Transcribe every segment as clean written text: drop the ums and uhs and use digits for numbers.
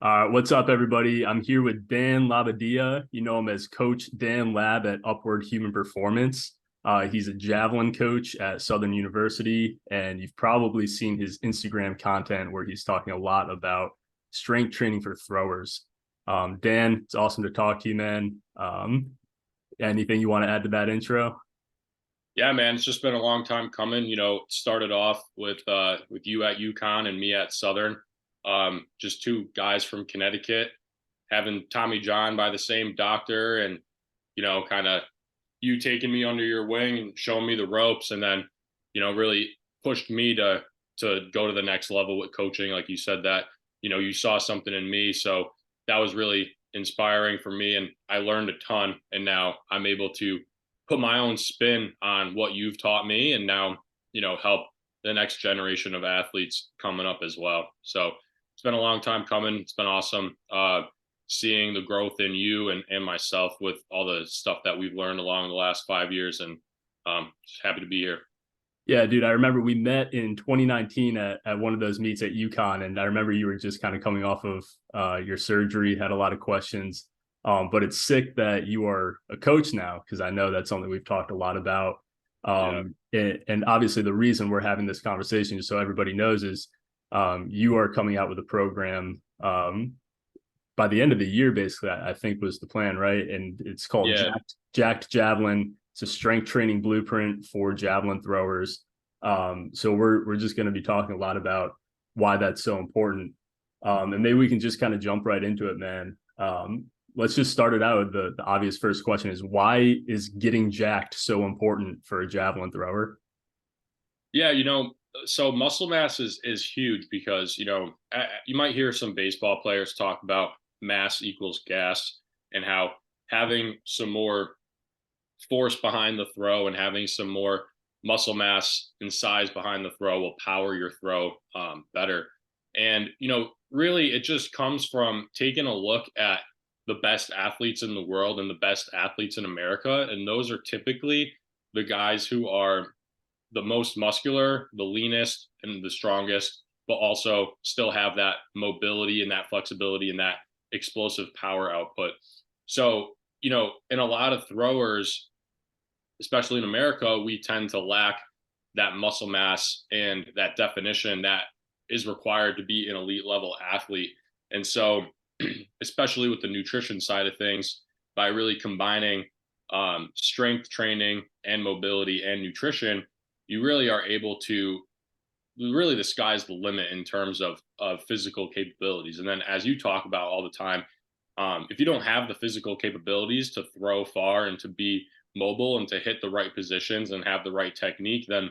What's up, everybody? I'm here with Dan Labbadia. You know him as Coach Dan Lab at Upward Human Performance. He's a Javelin coach at Southern University, and you've probably seen his Instagram content where he's talking a lot about strength training for throwers. Dan, it's awesome to talk to you, man. Anything you want to add to that intro? Yeah, man, it's just been a long time coming. It started off with you at UConn and me at Southern. Just two guys from Connecticut having Tommy John by the same doctor, and kind of you taking me under your wing and showing me the ropes, and then really pushed me to go to the next level with coaching. Like you said that you saw something in me, so that was really inspiring for me, and I learned a ton. And now I'm able to put my own spin on what you've taught me, and now help the next generation of athletes coming up as well. So it's been a long time coming. It's been awesome seeing the growth in you and myself with all the stuff that we've learned along the last 5 years, and just happy to be here. Yeah, dude, I remember we met in 2019 at one of those meets at UConn, and I remember you were just kind of coming off of your surgery, had a lot of questions. But it's sick that you are a coach now, because I know that's something we've talked a lot about. Yeah. And obviously, the reason we're having this conversation, just so everybody knows, is you are coming out with a program by the end of the year, basically, I think was the plan, right? And it's called Yeah. Jacked Javelin. It's a strength training blueprint for javelin throwers. So we're just going to be talking a lot about why that's so important. And maybe we can just kind of jump right into it, man. Let's just start it out with the obvious first question is, why is getting jacked so important for a javelin thrower? Yeah, so muscle mass is huge because, you might hear some baseball players talk about mass equals gas, and how having some more force behind the throw and having some more muscle mass and size behind the throw will power your throw better. And, really it just comes from taking a look at the best athletes in the world and the best athletes in America. And those are typically the guys who are the most muscular, the leanest, and the strongest, but also still have that mobility and that flexibility and that explosive power output. So, in a lot of throwers, especially in America, we tend to lack that muscle mass and that definition that is required to be an elite level athlete. And so, especially with the nutrition side of things, by really combining strength training and mobility and nutrition, you really are able to, really the sky's the limit in terms of physical capabilities. And then, as you talk about all the time, if you don't have the physical capabilities to throw far and to be mobile and to hit the right positions and have the right technique, then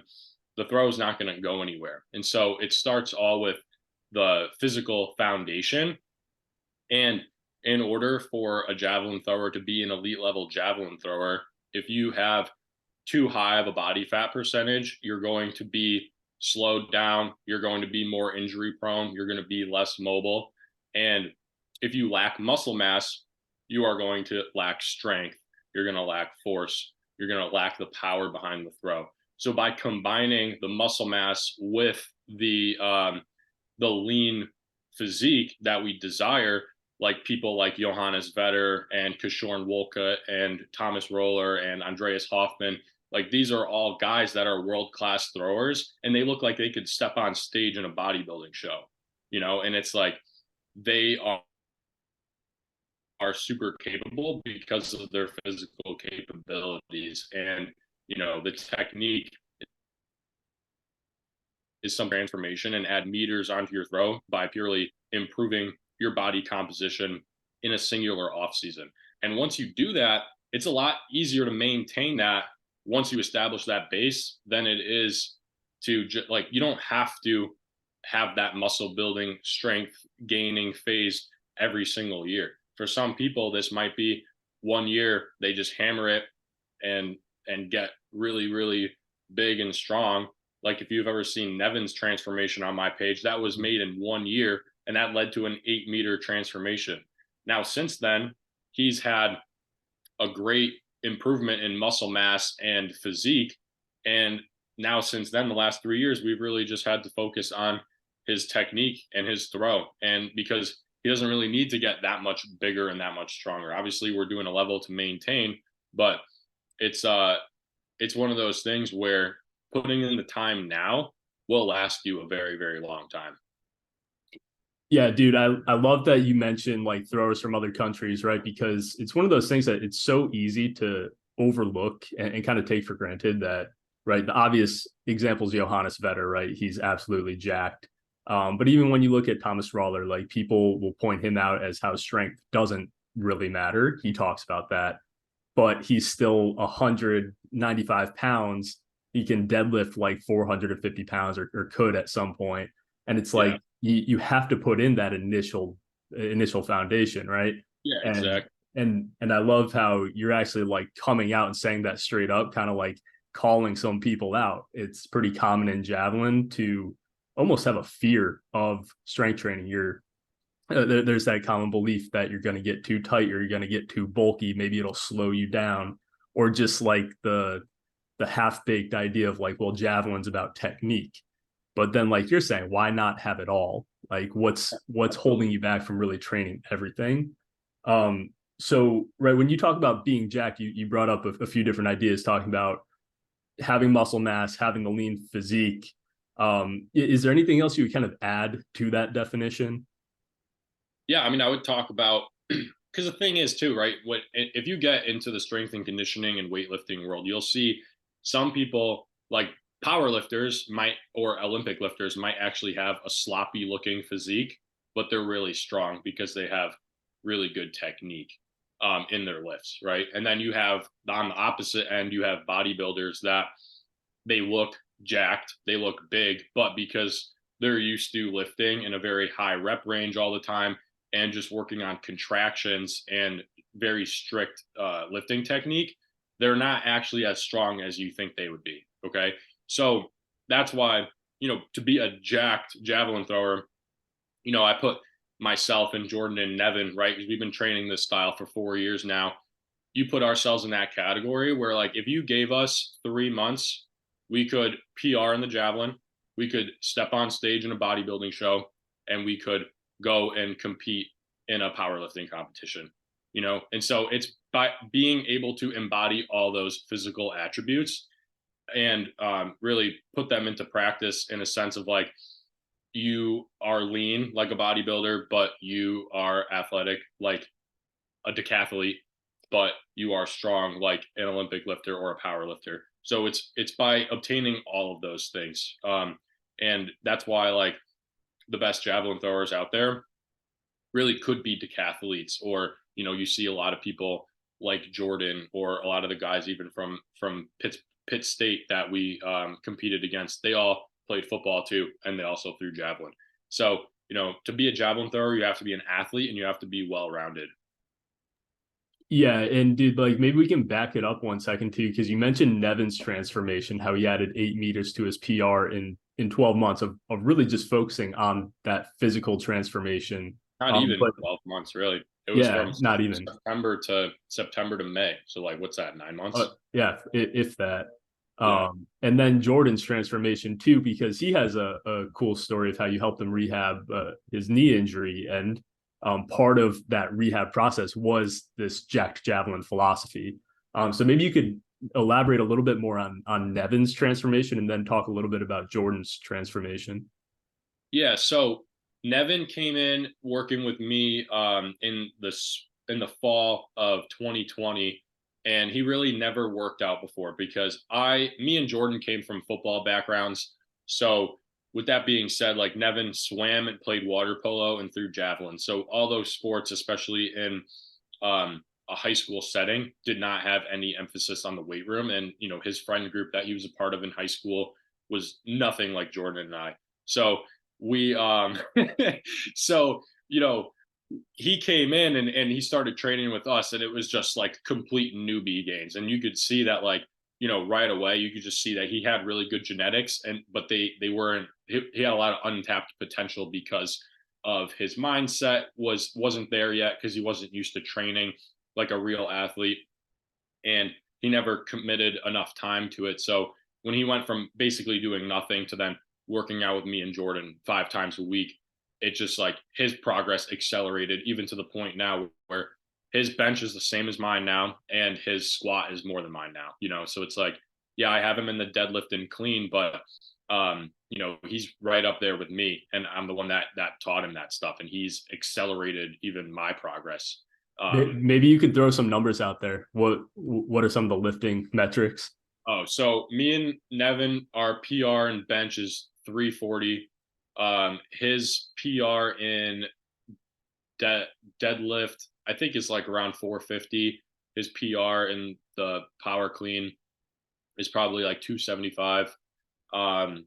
the throw is not going to go anywhere. And so it starts all with the physical foundation. And in order for a javelin thrower to be an elite level javelin thrower, if you have too high of a body fat percentage, you're going to be slowed down. You're going to be more injury prone. You're going to be less mobile. And if you lack muscle mass, you are going to lack strength. You're going to lack force. You're going to lack the power behind the throw. So by combining the muscle mass with the lean physique that we desire, like people like Johannes Vetter and Kishorn Wolka and Thomas Roller and Andreas Hoffman, like these are all guys that are world-class throwers, and they look like they could step on stage in a bodybuilding show, and it's like they are super capable because of their physical capabilities. And the technique is some transformation and add meters onto your throw by purely improving your body composition in a singular off season. And once you do that, it's a lot easier to maintain that once you establish that base than it is to like, you don't have to have that muscle building strength gaining phase every single year. For some people, this might be 1 year, they just hammer it and get really, really big and strong. Like if you've ever seen Nevin's transformation on my page, that was made in 1 year, and that led to an 8-meter transformation. Now, since then, he's had a great improvement in muscle mass and physique. And now, since then, the last 3 years, we've really just had to focus on his technique and his throw. And because he doesn't really need to get that much bigger and that much stronger. Obviously, we're doing a level to maintain, but it's uh it's one of those things where putting in the time now will last you a very, very long time. Yeah, dude, I love that you mentioned like throwers from other countries, right? Because it's one of those things that it's so easy to overlook and kind of take for granted that, right? The obvious example is Johannes Vetter, right? He's absolutely jacked. But even when you look at Thomas Roller, like people will point him out as how strength doesn't really matter. He talks about that, but he's still 195 pounds. He can deadlift like 450 pounds or could at some point. And it's Yeah. like you have to put in that initial foundation, right? Yeah, And exactly. and I love how you're actually like coming out and saying that straight up, kind of like calling some people out. It's pretty common in javelin to almost have a fear of strength training. There's that common belief that you're going to get too tight or you're going to get too bulky. Maybe it'll slow you down, or just like the half baked idea of like, well, javelin's about technique, but then like you're saying, why not have it all? Like, what's holding Absolutely. you back from really training everything? So right when you talk about being jacked, you brought up a few different ideas talking about having muscle mass, having the lean physique. Is there anything else you would kind of add to that definition? Yeah, I mean, I would talk about because the thing is too, right? What if you get into the strength and conditioning and weightlifting world, you'll see some people like power lifters might or Olympic lifters might actually have a sloppy looking physique, but they're really strong because they have really good technique in their lifts, right? And then you have on the opposite end, you have bodybuilders that they look jacked, they look big, but because they're used to lifting in a very high rep range all the time and just working on contractions and very strict lifting technique, they're not actually as strong as you think they would be. Okay. So that's why, to be a jacked javelin thrower, I put myself and Jordan and Nevin, right? Because we've been training this style for 4 years now. You put ourselves in that category where, like, if you gave us 3 months, we could PR in the javelin, we could step on stage in a bodybuilding show, and we could go and compete in a powerlifting competition. And so it's by being able to embody all those physical attributes and really put them into practice in a sense of like, you are lean like a bodybuilder, but you are athletic like a decathlete, but you are strong like an Olympic lifter or a power lifter. So it's by obtaining all of those things, and that's why like the best javelin throwers out there really could be decathletes, or you see a lot of people like Jordan or a lot of the guys even from Pitt State that we competed against. They all played football too, and they also threw javelin. So to be a javelin thrower, you have to be an athlete and you have to be well rounded. Yeah, and dude, like maybe we can back it up 1 second too, because you mentioned Nevin's transformation, how he added 8 meters to his PR in 12 months of really just focusing on that physical transformation. Not even But 12 months, really. It was yeah, from not even. September to May. So like, what's that? 9 months? Yeah, if that. Yeah. And then Jordan's transformation too, because he has a cool story of how you helped him rehab his knee injury, and part of that rehab process was this jacked javelin philosophy. So maybe you could elaborate a little bit more on Nevin's transformation, and then talk a little bit about Jordan's transformation. Yeah. So Nevin came in working with me in the fall of 2020, and he really never worked out before because me and Jordan came from football backgrounds. So with that being said, like Nevin swam and played water polo and threw javelin. So all those sports, especially in a high school setting, did not have any emphasis on the weight room. And his friend group that he was a part of in high school was nothing like Jordan and I. So we so he came in and he started training with us, and it was just like complete newbie gains, and you could see that like right away you could just see that he had really good genetics, and but they weren't he had a lot of untapped potential because of his mindset wasn't there yet because he wasn't used to training like a real athlete, and he never committed enough time to it. So when he went from basically doing nothing to then working out with me and Jordan 5 times a week, it just like his progress accelerated even to the point now where his bench is the same as mine now and his squat is more than mine now, you know. So it's like, yeah, I have him in the deadlift and clean, but you know, he's right up there with me, and I'm the one that taught him that stuff, and he's accelerated even my progress. Maybe you could throw some numbers out there. What are some of the lifting metrics? Oh, so me and Nevin, our PR and bench is 340. His PR in deadlift, I think, is like around 450. His PR in the power clean is probably like 275. Um,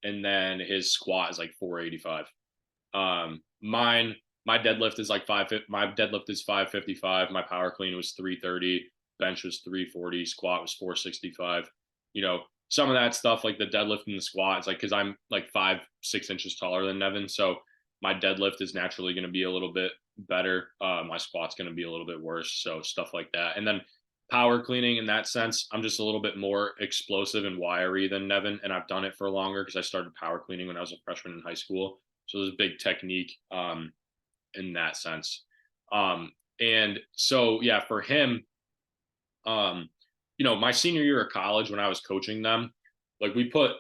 and then his squat is like 485. Mine, my deadlift is like my deadlift is 555. My power clean was 330. Bench was 340. Squat was 465. You know, some of that stuff like the deadlift and the squat, it's like because I'm like 5, 6 inches taller than Nevin, so my deadlift is naturally going to be a little bit better. My squat's going to be a little bit worse. So stuff like that. And then power cleaning in that sense, I'm just a little bit more explosive and wiry than Nevin, and I've done it for longer because I started power cleaning when I was a freshman in high school. So there's a big technique in that sense. And so yeah, for him, you know, my senior year of college when I was coaching them, like we put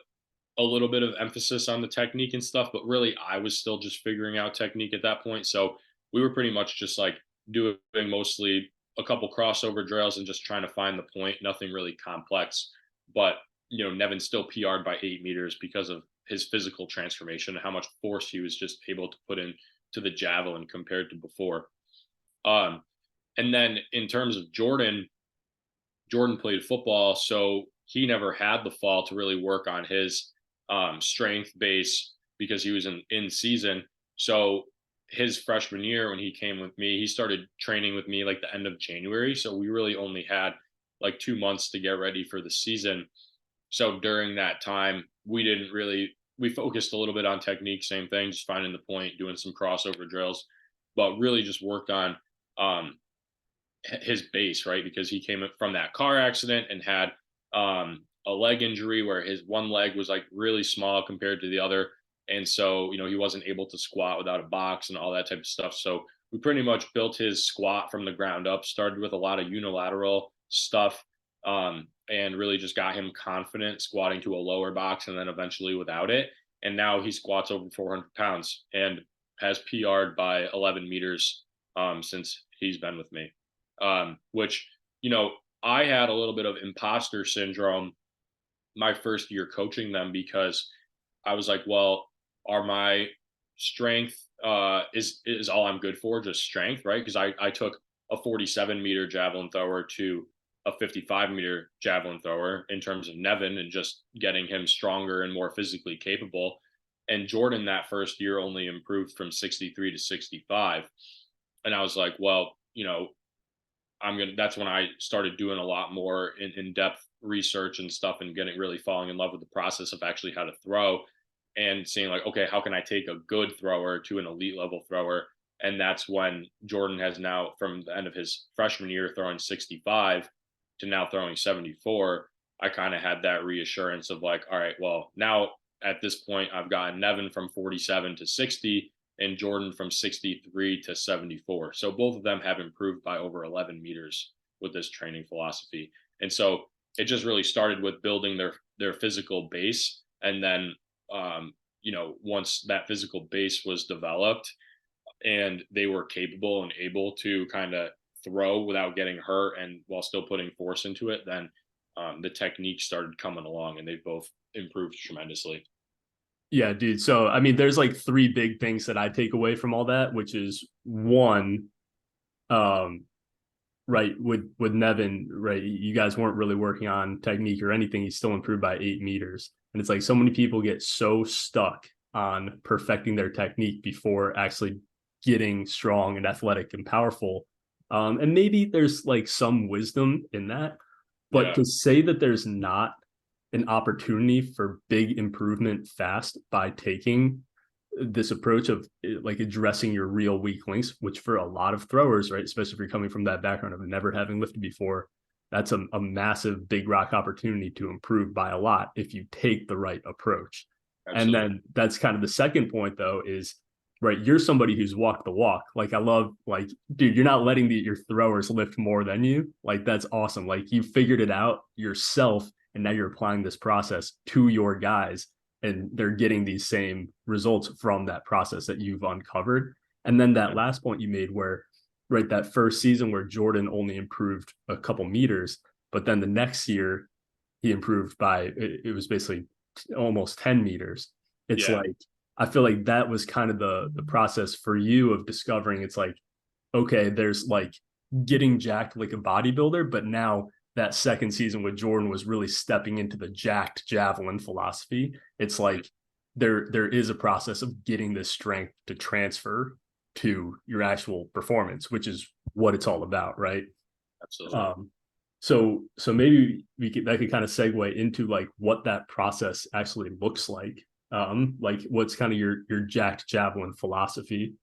a little bit of emphasis on the technique and stuff, but really I was still just figuring out technique at that point. So we were pretty much just like doing mostly a couple crossover drills and just trying to find the point, nothing really complex. But, you know, Nevin still PR'd by 8 meters because of his physical transformation and how much force he was just able to put in to the javelin compared to before. Um, and then in terms of Jordan, Jordan played football, so he never had the fall to really work on his strength base because he was in season. So his freshman year, when he came with me, he started training with me like the end of January. So we really only had like 2 months to get ready for the season. So during that time, we focused a little bit on technique, same thing, just finding the point, doing some crossover drills, but really just worked on um, his base, right? Because he came from that car accident and had a leg injury where his one leg was like really small compared to the other. And so, you know, he wasn't able to squat without a box and all that type of stuff. So we pretty much built his squat from the ground up, started with a lot of unilateral stuff, and really just got him confident squatting to a lower box and then eventually without it. And now he squats over 400 pounds and has PR'd by 11 meters since he's been with me. Which, you know, I had a little bit of imposter syndrome my first year coaching them because I was like, well, are my strength is all I'm good for just strength, right? Because I took a 47-meter javelin thrower to a 55-meter javelin thrower in terms of Nevin and just getting him stronger and more physically capable. And Jordan that first year only improved from 63 to 65. And I was like, well, you know, that's when I started doing a lot more in-depth research and stuff and getting really falling in love with the process of actually how to throw and seeing like, okay, how can I take a good thrower to an elite level thrower? And that's when Jordan has now, from the end of his freshman year, throwing 65 to now throwing 74. I kind of had that reassurance of like, all right, well, now at this point, I've gotten Nevin from 47 to 60 and Jordan from 63 to 74. So both of them have improved by over 11 meters with this training philosophy. And so it just really started with building their physical base. And then, you know, once that physical base was developed and they were capable and able to kind of throw without getting hurt and while still putting force into it, then the technique started coming along and they've both improved tremendously. Yeah, dude. So, I mean, there's like three big things that I take away from all that, which is one, um, right, with Nevin, right, you guys weren't really working on technique or anything. He still improved by 8 meters. And it's like so many people get so stuck on perfecting their technique before actually getting strong and athletic and powerful. And maybe there's like some wisdom in that, but Yeah. to say that there's not an opportunity for big improvement fast by taking this approach of like addressing your real weak links, which for a lot of throwers, right, especially if you're coming from that background of never having lifted before, that's a massive big rock opportunity to improve by a lot if you take the right approach. And Absolutely. then that's kind of the second point, though, is right, you're somebody who's walked the walk. Like I love, like, dude, you're not letting your throwers lift more than you. Like that's awesome. Like you figured it out yourself, and now you're applying this process to your guys, and they're getting these same results from that process that you've uncovered. And then that last point you made, where right, that first season where Jordan only improved a couple meters, but then the next year he improved by it was basically almost 10 meters. It's Yeah. like I feel like that was kind of the process for you of discovering it's like, okay, there's like getting jacked like a bodybuilder, but now that second season with Jordan was really stepping into the jacked javelin philosophy. It's like there is a process of getting this strength to transfer to your actual performance, which is what it's all about, right? Absolutely. So maybe that could kind of segue into like what that process actually looks like what's kind of your jacked javelin philosophy.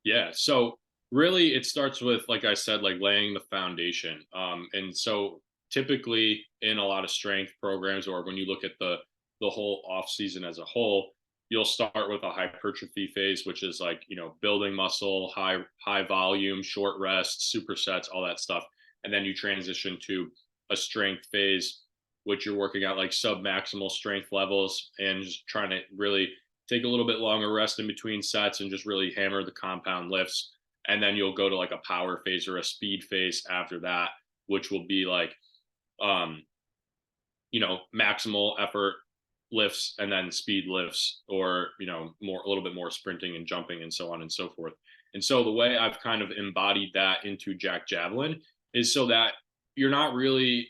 Yeah. So really it starts with, like I said, like laying the foundation. And so typically in a lot of strength programs, or when you look at the whole off season as a whole, you'll start with a hypertrophy phase, which is like, building muscle, high volume, short rest, supersets, all that stuff. And then you transition to a strength phase, which you're working out like sub maximal strength levels and just trying to really take a little bit longer rest in between sets and just really hammer the compound lifts. And then you'll go to like a power phase or a speed phase after that, which will be like, um, maximal effort lifts and then speed lifts, or, a little bit more sprinting and jumping and so on and so forth. And so the way I've kind of embodied that into Jack Javelin is so that you're not really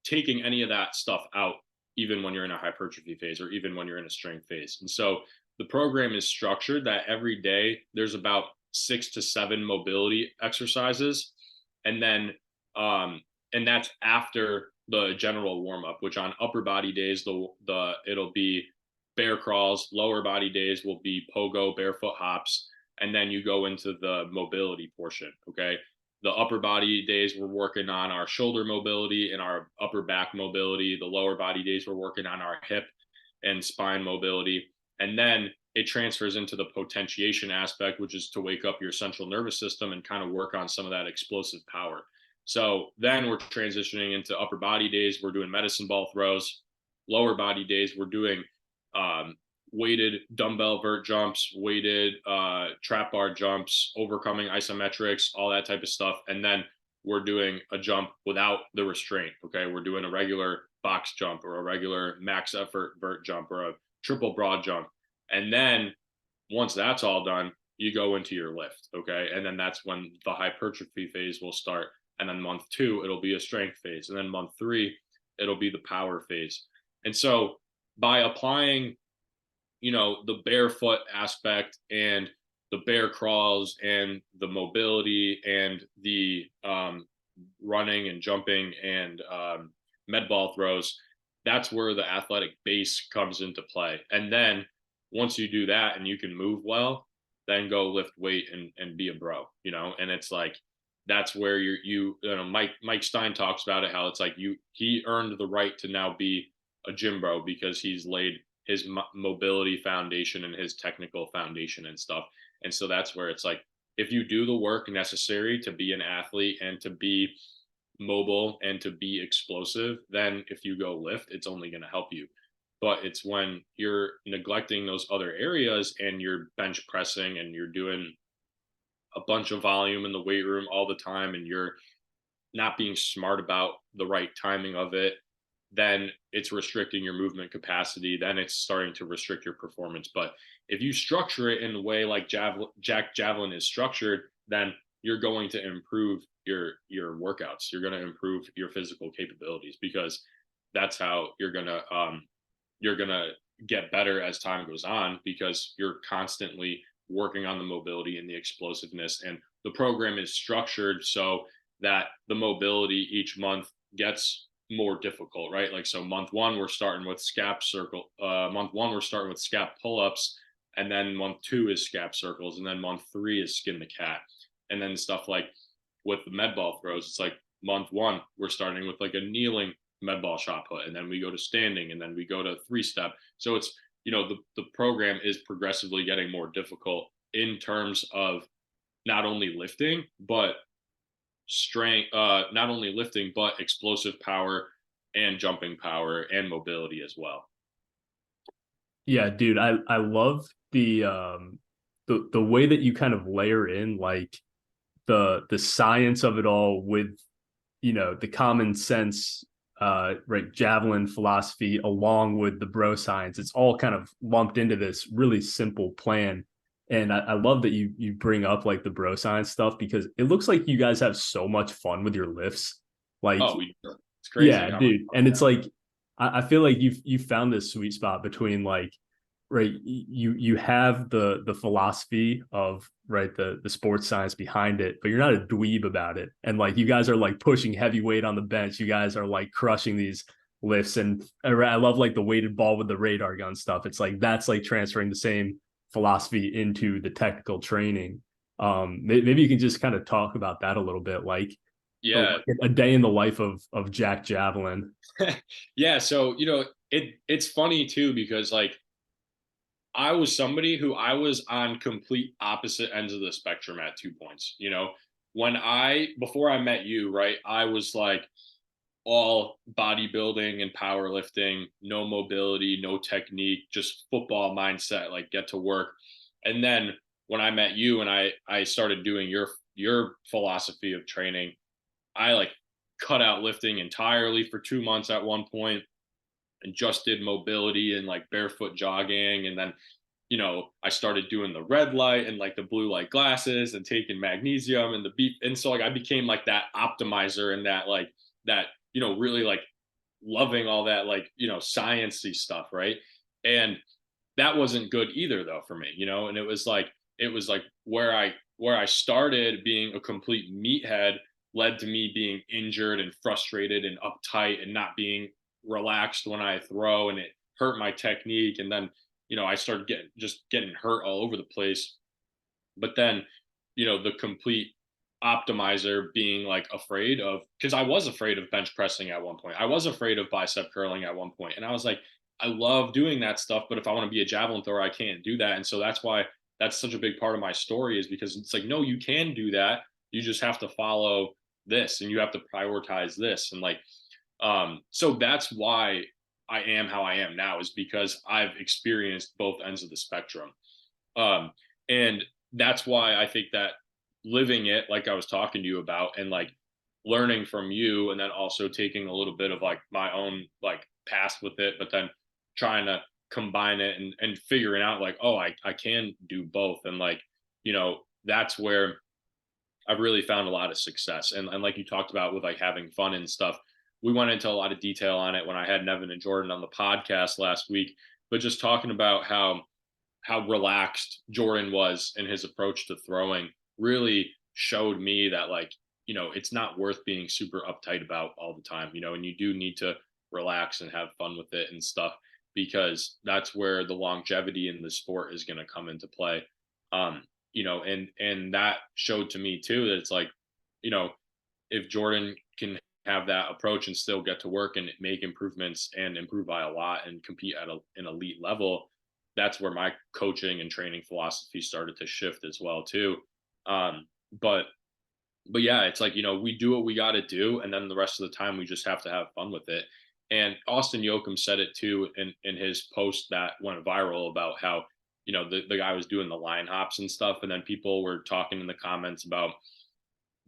taking any of that stuff out, even when you're in a hypertrophy phase or even when you're in a strength phase. And so the program is structured that every day there's about 6 to 7 mobility exercises. And then, and that's after the general warm up, which on upper body days, it'll be bear crawls, lower body days will be pogo, barefoot hops. And then you go into the mobility portion. Okay. The upper body days we're working on our shoulder mobility and our upper back mobility. The lower body days we're working on our hip and spine mobility. And then it transfers into the potentiation aspect, which is to wake up your central nervous system and kind of work on some of that explosive power. So then we're transitioning into upper body days. We're doing medicine ball throws. Lower body days, we're doing um, weighted dumbbell vert jumps, weighted trap bar jumps, overcoming isometrics, all that type of stuff. And then we're doing a jump without the restraint. Okay. We're doing a regular box jump or a regular max effort vert jump or a triple broad jump. And then once that's all done, you go into your lift. Okay. And then that's when the hypertrophy phase will start. And then month 2, it'll be a strength phase. And then month 3, it'll be the power phase. And so by applying the barefoot aspect and the bear crawls and the mobility and the running and jumping and med ball throws, that's where the athletic base comes into play. And then once you do that and you can move well, then go lift weight and be a bro, and it's like, that's where Mike Stein talks about it, how it's like he earned the right to now be a gym bro because he's laid his mobility foundation and his technical foundation and stuff. And so that's where it's like, if you do the work necessary to be an athlete and to be mobile and to be explosive, then if you go lift, it's only going to help you. But it's when you're neglecting those other areas and you're bench pressing and you're doing a bunch of volume in the weight room all the time and you're not being smart about the right timing of it, then it's restricting your movement capacity. Then it's starting to restrict your performance. But if you structure it in a way like Jack Javelin is structured, then you're going to improve your workouts. You're going to improve your physical capabilities, because that's how you're gonna get better as time goes on, because you're constantly working on the mobility and the explosiveness. And the program is structured so that the mobility each month gets more difficult, right? Like, so month 1, we're starting with scap circle. Month 1, we're starting with scap pull-ups. And then month 2 is scap circles. And then month 3 is skin the cat. And then stuff like with the med ball throws, it's like month 1, we're starting with like a kneeling med ball shot put. And then we go to standing, and then we go to 3-step. So it's, the program is progressively getting more difficult in terms of not only lifting, but strength, not only lifting, but explosive power and jumping power and mobility as well. Yeah, dude, I love the way that you kind of layer in like the science of it all with, you know, the common sense, right, javelin philosophy along with the bro science. It's all kind of lumped into this really simple plan. And I love that you bring up like the bro science stuff because it looks like you guys have so much fun with your lifts. Like, Oh, it's crazy yeah, how much dude. fun And we it's have. like I feel like you've found this sweet spot between like, right, you have the philosophy of, right, the sports science behind it, but you're not a dweeb about it. And like you guys are like pushing heavy weight on the bench. You guys are like crushing these lifts. And I love like the weighted ball with the radar gun stuff. It's like that's like transferring the same philosophy into the technical training. Maybe you can just kind of talk about that a little bit, like Yeah. a day in the life of Jack Javelin. Yeah. So, it's funny too, because like I was somebody who I was on complete opposite ends of the spectrum at 2 points. Before I met you, right, I was like all bodybuilding and powerlifting, no mobility, no technique, just football mindset, like get to work. And then when I met you and I started doing your philosophy of training, I like cut out lifting entirely for 2 months at one point and just did mobility and like barefoot jogging. And then, I started doing the red light and like the blue light glasses and taking magnesium and the beef. And so like I became like that optimizer and that like that, really like loving all that like, sciencey stuff, right? And that wasn't good either though for me, and it was like where I started being a complete meathead led to me being injured and frustrated and uptight and not being relaxed when I throw, and it hurt my technique. And then, I started getting hurt all over the place. But then, the complete optimizer being like afraid of, because I was afraid of bench pressing at one point. I was afraid of bicep curling at one point. And I was like, I love doing that stuff, but if I want to be a javelin thrower, I can't do that. And so that's why that's such a big part of my story, is because it's like, no, you can do that. You just have to follow this and you have to prioritize this. And like, so that's why I am how I am now, is because I've experienced both ends of the spectrum. Um, and that's why I think that living it, like I was talking to you about, and like learning from you, and then also taking a little bit of like my own like past with it, but then trying to combine it and figuring out like, oh, I can do both. And like, that's where I've really found a lot of success. And like you talked about with like having fun and stuff, we went into a lot of detail on it when I had Nevin and Jordan on the podcast last week, but just talking about how relaxed Jordan was in his approach to throwing really showed me that like, it's not worth being super uptight about all the time, and you do need to relax and have fun with it and stuff, because that's where the longevity in the sport is going to come into play. Um, and that showed to me too that it's like, you know, if Jordan can have that approach and still get to work and make improvements and improve by a lot and compete at an elite level, that's where my coaching and training philosophy started to shift as well too. Um, but but yeah, it's like, we do what we got to do, and then the rest of the time we just have to have fun with it. And Austin Yoakum said it too in his post that went viral about how, the guy was doing the line hops and stuff, and then people were talking in the comments about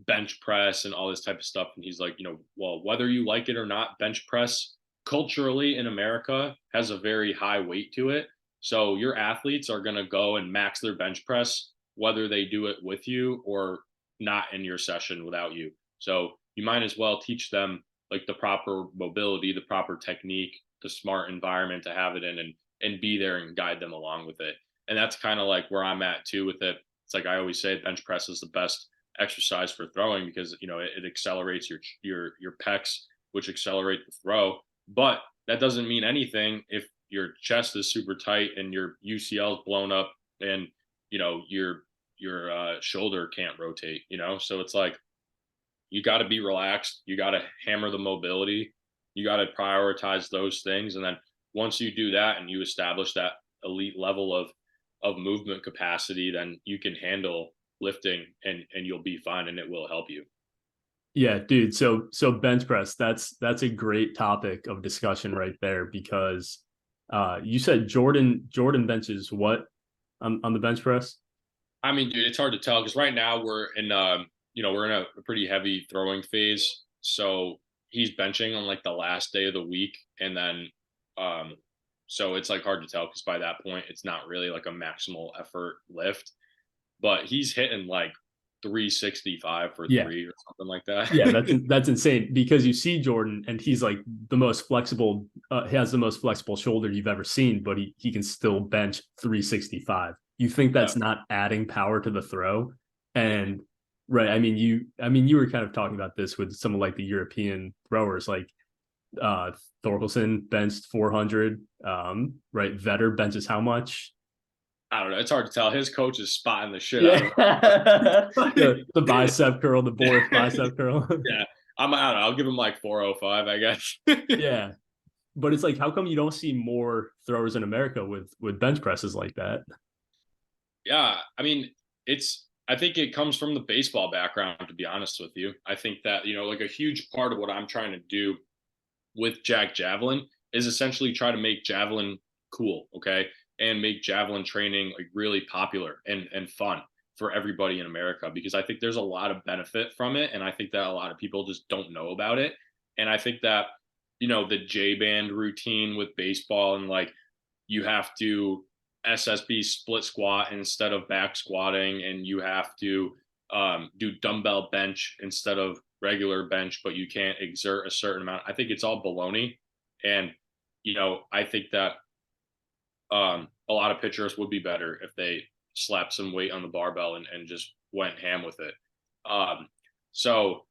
bench press and all this type of stuff. And he's like, well, whether you like it or not, bench press culturally in America has a very high weight to it. So your athletes are going to go and max their bench press, whether they do it with you or not in your session without you. So you might as well teach them like the proper mobility, the proper technique, the smart environment to have it in, and be there and guide them along with it. And that's kind of like where I'm at too with it. It's like I always say, bench press is the best exercise for throwing, because it accelerates your pecs, which accelerate the throw. But that doesn't mean anything if your chest is super tight and your UCL is blown up, and your shoulder can't rotate. So it's like you got to be relaxed. You got to hammer the mobility. You got to prioritize those things, and then once you do that and you establish that elite level of of movement capacity, then you can handle lifting and you'll be fine and it will help you. Yeah, dude. So bench press, that's a great topic of discussion right there because you said Jordan benches what on the bench press? I mean, dude, it's hard to tell because right now we're in a pretty heavy throwing phase. So he's benching on like the last day of the week, and then um, so it's like hard to tell because by that point it's not really like a maximal effort lift, but he's hitting like 365 for Yeah. three or something like Yeah, that. that's insane because you see Jordan and he's like the most flexible he has the most flexible shoulder you've ever seen, but he can still bench 365. You think Yeah, that's not adding power to the throw? yeah, And right, I mean you were kind of talking about this with some of like the European throwers like Thorkelson benched 400, right? Vetter benches how much? I don't know. It's hard to tell. His coach is spotting the shit out Yeah. of him. The bicep curl, the Boris bicep curl. Yeah, I don't know. I'll give him like 405, I guess. Yeah. But it's like, how come you don't see more throwers in America with bench presses like that? Yeah, I mean, I think it comes from the baseball background, to be honest with you. I think that, like a huge part of what I'm trying to do with Javelin is essentially try to make javelin cool, okay? And make javelin training like really popular and fun for everybody in America because I think there's a lot of benefit from it and I think that a lot of people just don't know about it. And I think that the J band routine with baseball and like you have to SSB split squat instead of back squatting, and you have to do dumbbell bench instead of regular bench, but you can't exert a certain amount. I think it's all baloney. And, I think that a lot of pitchers would be better if they slapped some weight on the barbell and just went ham with it. So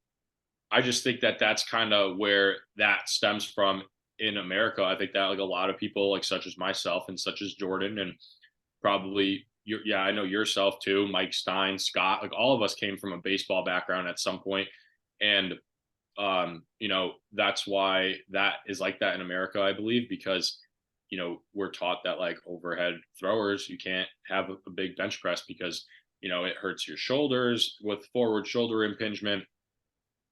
I just think that that's kind of where that stems from in America. I think that like a lot of people like such as myself and such as Jordan and probably yeah, I know yourself too, Mike Stein, Scott, like all of us came from a baseball background at some point. And that's why that is like that in America, I believe, because we're taught that like overhead throwers, you can't have a big bench press because it hurts your shoulders with forward shoulder impingement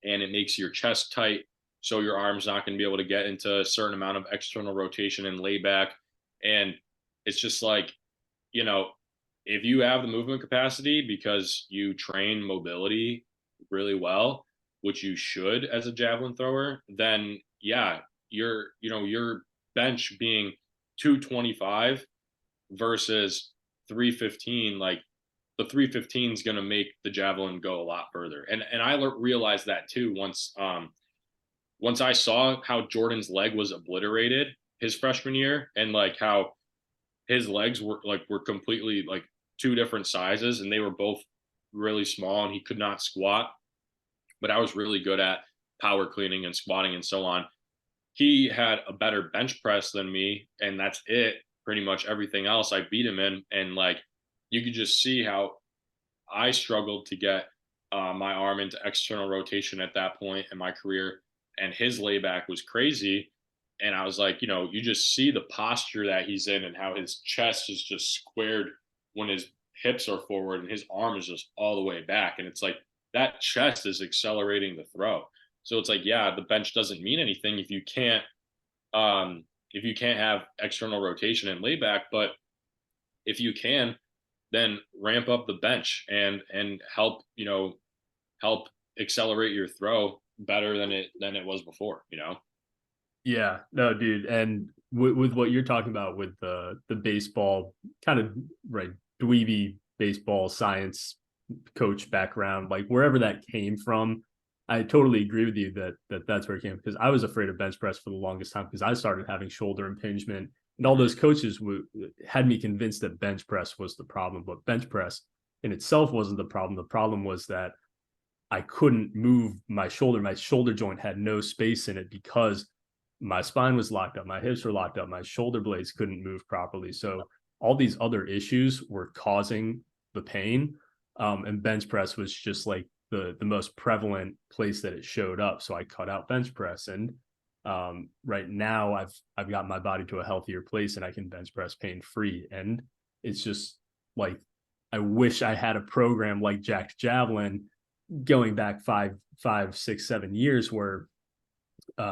and it makes your chest tight. So your arm's not going to be able to get into a certain amount of external rotation and layback. And it's just like, you know, if you have the movement capacity because you train mobility really well, which you should as a javelin thrower, then yeah, your bench being 225 versus 315, like the 315 is going to make the javelin go a lot further. And I realized that too once I saw how Jordan's leg was obliterated his freshman year and like how his legs were completely like two different sizes and they were both really small and he could not squat, but I was really good at power cleaning and squatting and so on. He had a better bench press than me and that's it. Pretty much everything else I beat him in, and like you could just see how I struggled to get my arm into external rotation at that point in my career, and his layback was crazy. And I was like, you just see the posture that he's in and how his chest is just squared when his hips are forward and his arm is just all the way back. And it's like that chest is accelerating the throw. So it's like, yeah, the bench doesn't mean anything if you can't have external rotation and layback, but if you can, then ramp up the bench and help accelerate your throw better than it was before. Yeah, no, dude. And with what you're talking about with the baseball kind of right dweeby baseball science coach background, like wherever that came from, I totally agree with you that that's where it came because I was afraid of bench press for the longest time because I started having shoulder impingement and all Mhm. those coaches had me convinced that bench press was the problem, but bench press in itself wasn't the problem. The problem was that I couldn't move my shoulder. My shoulder joint had no space in it because my spine was locked up, my hips were locked up, my shoulder blades couldn't move properly. So all these other issues were causing the pain. And bench press was just like the most prevalent place that it showed up. So I cut out bench press, and right now I've got my body to a healthier place, and I can bench press pain free. And it's just like, I wish I had a program like Jack's Javelin going back 5, 6, 7 years where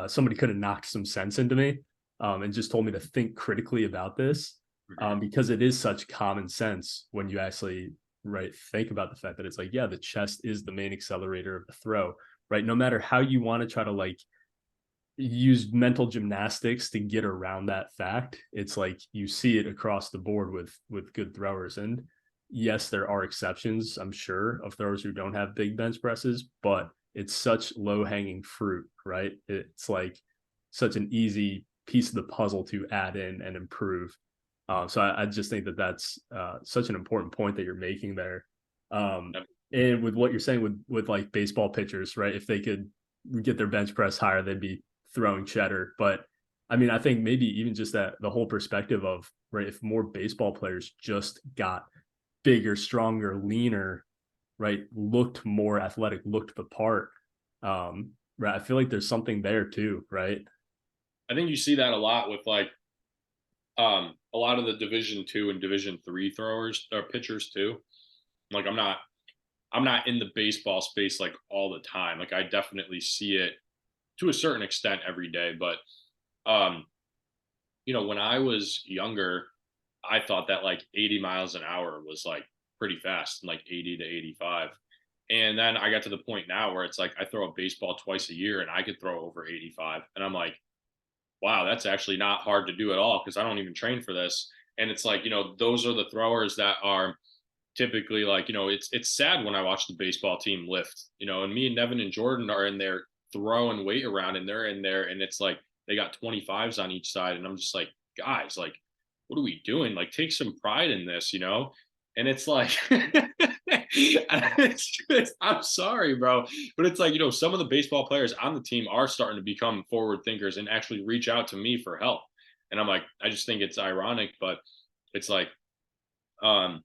somebody could have knocked some sense into me, and just told me to think critically about this, because it is such common sense when you actually right think about the fact that it's like, yeah, the chest is the main accelerator of the throw, right? No matter how you want to try to like use mental gymnastics to get around that fact, it's like you see it across the board with good throwers. And yes, there are exceptions, I'm sure, of throwers who don't have big bench presses, but it's such low hanging fruit, right? It's like such an easy piece of the puzzle to add in and improve. So I just think that that's such an important point that you're making there. Um, and with what you're saying with like baseball pitchers, right? If they could get their bench press higher, they'd be throwing cheddar. But I mean, I think maybe even just that the whole perspective of right, if more baseball players just got bigger, stronger, leaner, right, looked more athletic, looked the part. Right. I feel like there's something there too, right? I think you see that a lot with like a lot of the Division 2 and Division 3 throwers or pitchers too. Like I'm not in the baseball space like all the time. Like I definitely see it to a certain extent every day, but um when I was younger, I thought that like 80 miles an hour was like pretty fast, like 80 to 85. And then I got to the point now where it's like I throw a baseball twice a year and I could throw over 85. And I'm like, wow, that's actually not hard to do at all because I don't even train for this. And it's like, those are the throwers that are typically like, it's sad when I watch the baseball team lift, and me and Nevin and Jordan are in there throwing weight around and they're in there and it's like they got 25s on each side. And I'm just like, guys, like, what are we doing? Like, take some pride in this, And it's like, I'm sorry, bro. But it's like, some of the baseball players on the team are starting to become forward thinkers and actually reach out to me for help. And I'm like, I just think it's ironic, but it's like, and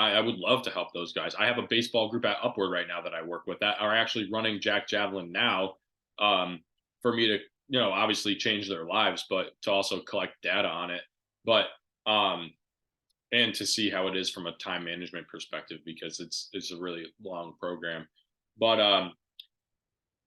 I would love to help those guys. I have a baseball group at Upward right now that I work with that are actually running Jack Javelin now, for me to, obviously change their lives, but to also collect data on it. But and to see how it is from a time management perspective because it's a really long program. But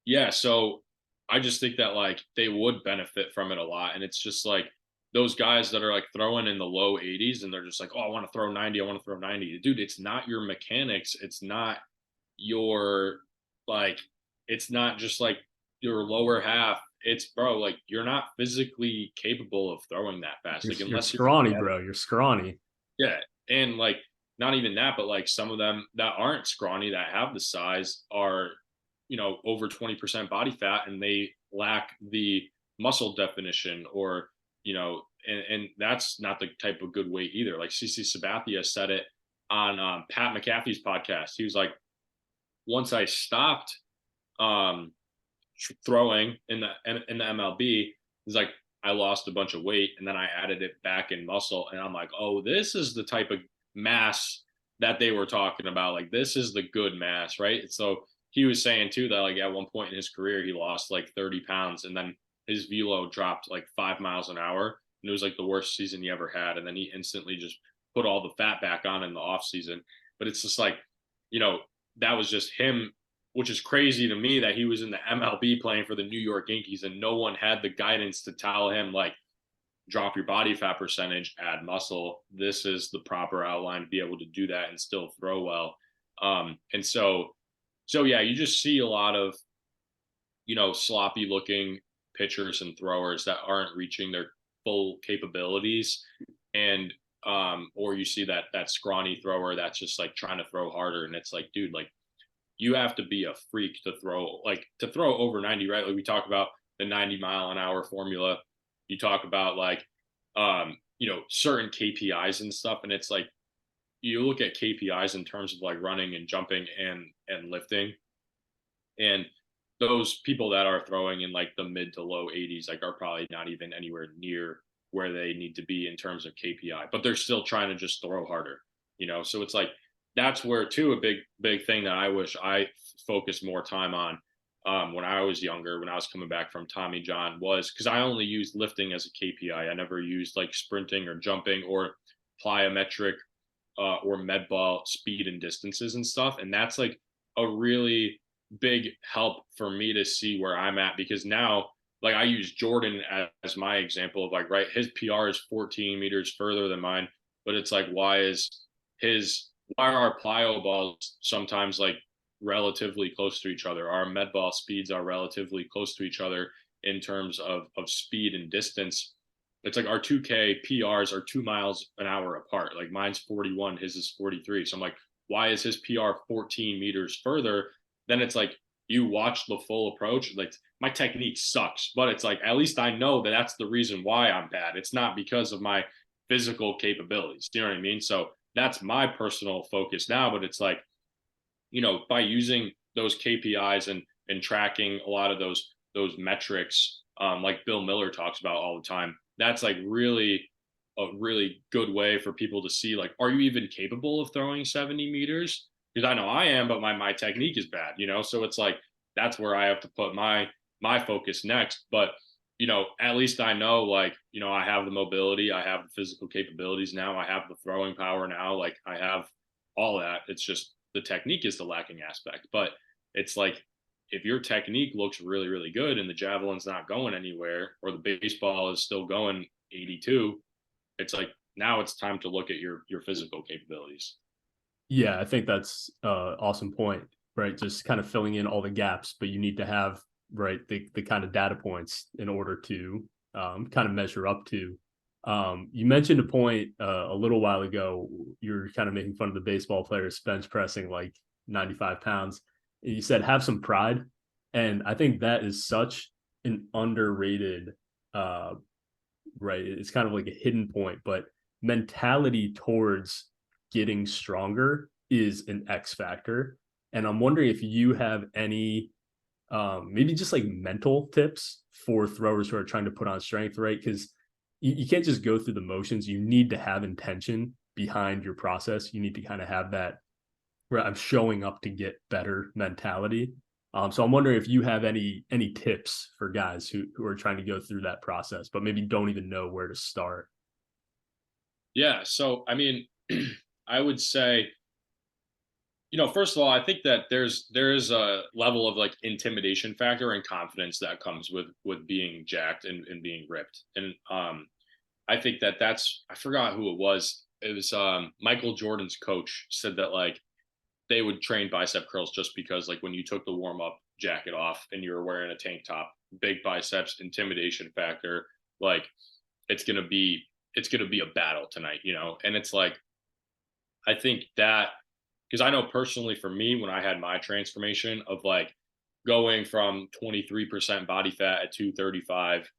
yeah, so I just think that like they would benefit from it a lot. And it's just like those guys that are like throwing in the low 80s and they're just like, oh, I want to throw 90, I want to throw 90. Dude, it's not your mechanics, it's not your like it's not just like your lower half. It's bro, like you're not physically capable of throwing that fast. Like You're unless you're scrawny, bro. You're scrawny. yeah, and like not even that, but like some of them that aren't scrawny that have the size are, over 20% body fat and they lack the muscle definition or, and that's not the type of good weight either. Like CC Sabathia said it on Pat McAfee's podcast. He was like, once I stopped um, throwing in the MLB, he's like, I lost a bunch of weight and then I added it back in muscle. And I'm like, oh, this is the type of mass that they were talking about. Like, this is the good mass, right? So he was saying too that like at one point in his career, he lost like 30 pounds and then his velo dropped like 5 miles an hour. And it was like the worst season he ever had. And then he instantly just put all the fat back on in the off season. But it's just like, that was just him, which is crazy to me that he was in the MLB playing for the New York Yankees and no one had the guidance to tell him like drop your body fat percentage, add muscle. This is the proper outline to be able to do that and still throw well. And so yeah, you just see a lot of sloppy looking pitchers and throwers that aren't reaching their full capabilities, and or you see that scrawny thrower that's just like trying to throw harder, and it's like, dude, like you have to be a freak to throw over 90, right? Like we talk about the 90-mile-an-hour formula. You talk about like, certain KPIs and stuff. And it's like, you look at KPIs in terms of like running and jumping and lifting. And those people that are throwing in like the mid to low 80s, like are probably not even anywhere near where they need to be in terms of KPI, but they're still trying to just throw harder, So it's like, that's where too a big thing that I wish I focused more time on when I was younger, when I was coming back from Tommy John, was because I only used lifting as a KPI. I never used like sprinting or jumping or plyometric or med ball speed and distances and stuff. And that's like a really big help for me to see where I'm at, because now, like, I use Jordan as my example of like, right, his PR is 14 meters further than mine, but it's like, why are our plyo balls sometimes like relatively close to each other? Our med ball speeds are relatively close to each other in terms of speed and distance. It's like our 2K PRs are 2 miles an hour apart. Like mine's 41, his is 43. So I'm like, why is his PR 14 meters further? Then it's like, you watch the full approach. Like, my technique sucks, but it's like, at least I know that that's the reason why I'm bad. It's not because of my physical capabilities. Do you know what I mean? So that's my personal focus now. But it's like, by using those KPIs and tracking a lot of those metrics, like Bill Miller talks about all the time, that's like really a really good way for people to see, like, are you even capable of throwing 70 meters? Because I know I am, but my technique is bad. So it's like, that's where I have to put my focus next. But at least I know, like, I have the mobility, I have the physical capabilities now, I have the throwing power now, like, I have all that. It's just the technique is the lacking aspect. But it's like, if your technique looks really, really good and the javelin's not going anywhere, or the baseball is still going 82, it's like, now it's time to look at your physical capabilities. Yeah, I think that's awesome point, right? Just kind of filling in all the gaps, but you need to have right the kind of data points in order to kind of measure up to. You mentioned a point a little while ago. You're kind of making fun of the baseball players bench pressing like 95 pounds. And you said have some pride, and I think that is such an underrated right. It's kind of like a hidden point, but mentality towards getting stronger is an X factor. And I'm wondering if you have any maybe just like mental tips for throwers who are trying to put on strength, right? Because you can't just go through the motions. You need to have intention behind your process. You need to kind of have that where I'm showing up to get better mentality. So I'm wondering if you have any tips for guys who are trying to go through that process, but maybe don't even know where to start. Yeah. So, I mean, I would say, first of all, I think that there's a level of like intimidation factor and confidence that comes with being jacked and being ripped. And I think that's, I forgot who it was. It was Michael Jordan's coach said that, like, they would train bicep curls just because, like, when you took the warm up jacket off and you were wearing a tank top, big biceps, intimidation factor, like, it's gonna be a battle tonight. And it's like, I think that, because I know personally for me, when I had my transformation of like going from 23% body fat at 235,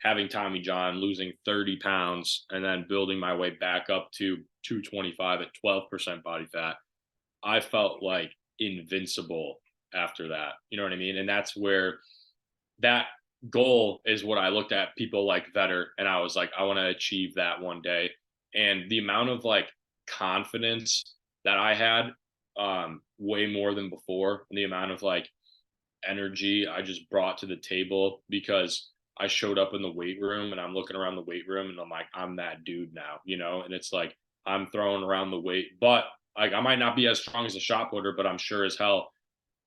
having Tommy John, losing 30 pounds, and then building my way back up to 225 at 12% body fat, I felt like invincible after that. You know what I mean? And that's where that goal is what I looked at people like Vetter, and I was like, I want to achieve that one day. And the amount of like confidence that I had, way more than before, and the amount of like energy I just brought to the table, because I showed up in the weight room and I'm looking around the weight room and I'm like, I'm that dude now. And it's like, I'm throwing around the weight, but like, I might not be as strong as a shot putter, but I'm sure as hell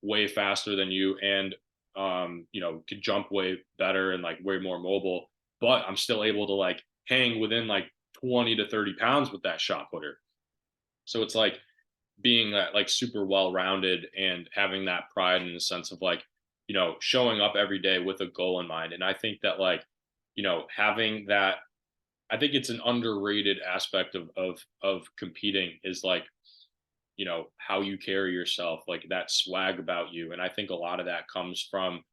way faster than you, and could jump way better and like way more mobile, but I'm still able to like hang within like 20 to 30 pounds with that shot putter. So it's like being that like super well rounded and having that pride in the sense of like, showing up every day with a goal in mind. And I think that, like, having that, I think it's an underrated aspect of competing, is like, how you carry yourself, like that swag about you. And I think a lot of that comes from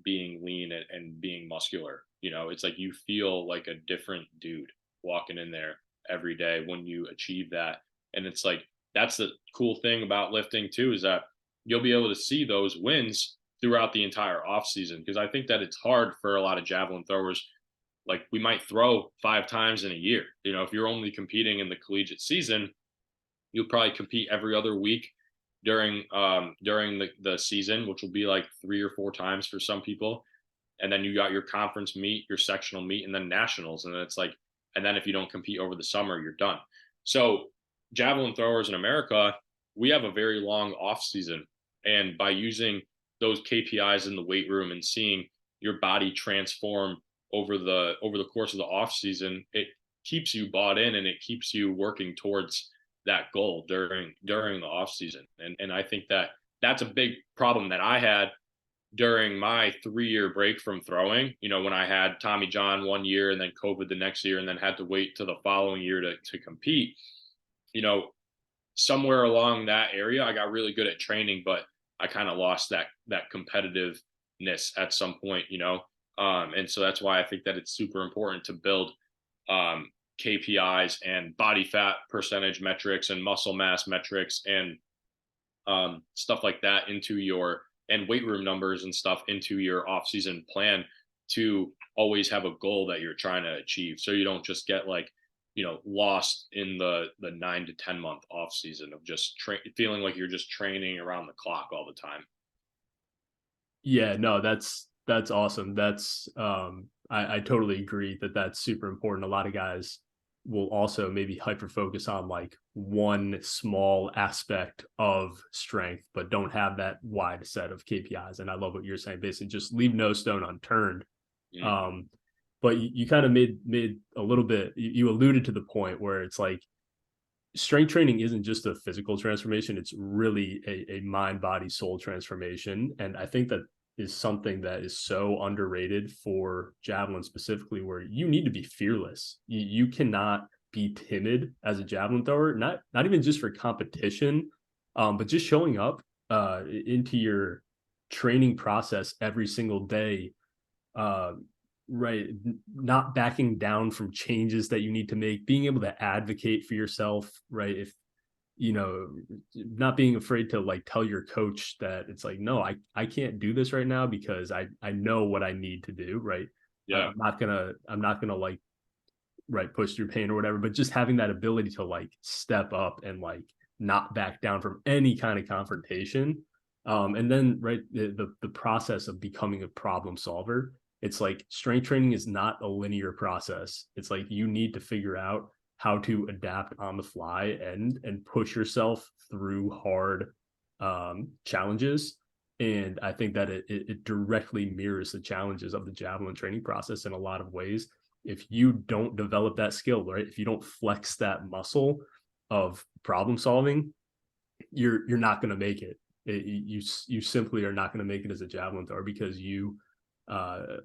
being lean and being muscular. It's like you feel like a different dude walking in there every day when you achieve that. And it's like, that's the cool thing about lifting too, is that you'll be able to see those wins throughout the entire off season. Because I think that it's hard for a lot of javelin throwers. Like, we might throw 5 times in a year. If you're only competing in the collegiate season, you'll probably compete every other week during the season, which will be like 3 or 4 times for some people. And then you got your conference meet, your sectional meet, and then nationals. And then it's like, and then if you don't compete over the summer, you're done. So javelin throwers in America, we have a very long off season, and by using those KPIs in the weight room and seeing your body transform over the course of the off season, it keeps you bought in and it keeps you working towards that goal during the off season. And I think that that's a big problem that I had during my 3-year break from throwing. You know, when I had Tommy John one year and then COVID the next year and then had to wait till the following year to compete. You know, somewhere along that area, I got really good at training, but I kind of lost that competitiveness at some point, you know. And so that's why I think that it's super important to build KPIs and body fat percentage metrics and muscle mass metrics and stuff like that into your and weight room numbers and stuff into your off season plan to always have a goal that you're trying to achieve. So you don't just get like, you know, lost in the 9 to 10 month off season of just feeling like you're just training around the clock all the time. Yeah, no, that's awesome. That's I totally agree that that's super important. A lot of guys will also maybe hyper focus on like one small aspect of strength, but don't have that wide set of KPIs. And I love what you're saying. Basically, just leave no stone unturned. Mm. But you kind of made a little bit. You alluded to the point where it's like strength training isn't just a physical transformation; it's really a mind, body, soul transformation. And I think that is something that is so underrated for javelin specifically, where you need to be fearless. You cannot be timid as a javelin thrower, not even just for competition, but just showing up into your training process every single day, uh, right? Not backing down from changes that you need to make, being able to advocate for yourself, right? If you know, not being afraid to like tell your coach that it's like, no, I can't do this right now because I know what I need to do, right? Yeah. I'm not gonna like right push through pain or whatever, but just having that ability to like step up and like not back down from any kind of confrontation. And then right the process of becoming a problem solver. It's like strength training is not a linear process. It's like you need to figure out how to adapt on the fly and push yourself through hard challenges. And I think that it directly mirrors the challenges of the javelin training process in a lot of ways. If you don't develop that skill, right? If you don't flex that muscle of problem solving, you're not going to make it. You simply are not going to make it as a javelin thrower because you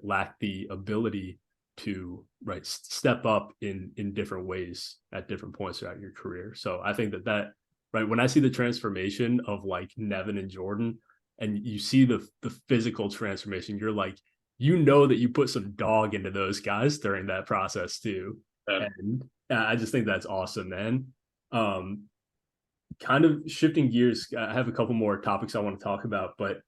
lack the ability to right step up in different ways at different points throughout your career. So I think that right when I see the transformation of like Nevin and Jordan, and you see the physical transformation, you're like, you know that you put some dog into those guys during that process too. Yeah. And I just think that's awesome, man. Um, Kind of shifting gears, I have a couple more topics I want to talk about, but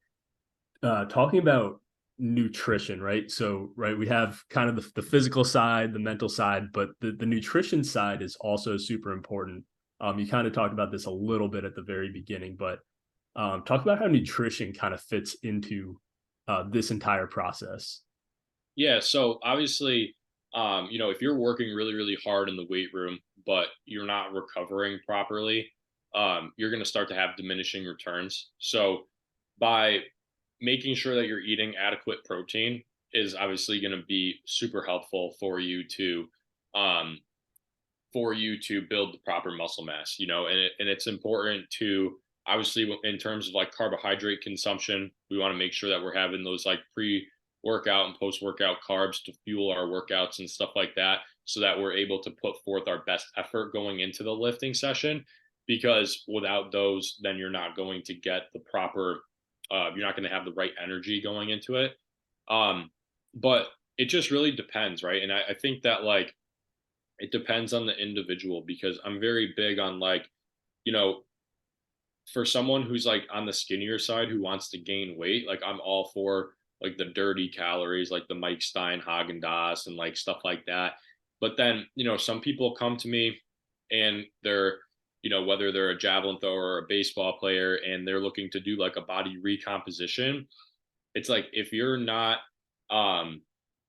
talking about nutrition, right? So, right, we have kind of the physical side, the mental side, but the nutrition side is also super important. You kind of talked about this a little bit at the very beginning, but talk about how nutrition kind of fits into this entire process. Yeah. So obviously, you know, if you're working really, really hard in the weight room, but you're not recovering properly, you're going to start to have diminishing returns. So by making sure that you're eating adequate protein is obviously going to be super helpful um, for you to build the proper muscle mass, you know, and it's important to obviously in terms of like carbohydrate consumption, we want to make sure that we're having those like pre-workout and post-workout carbs to fuel our workouts and stuff like that so that we're able to put forth our best effort going into the lifting session, because without those then you're not going to get the proper you're not going to have the right energy going into it. But it just really depends, right? And I think that like it depends on the individual, because I'm very big on like, you know, for someone who's like on the skinnier side who wants to gain weight, like I'm all for like the dirty calories, like the Mike Stein Haagen Dazs and like stuff like that. But then, you know, some people come to me and they're, you know, whether they're a javelin thrower or a baseball player and they're looking to do like a body recomposition, it's like um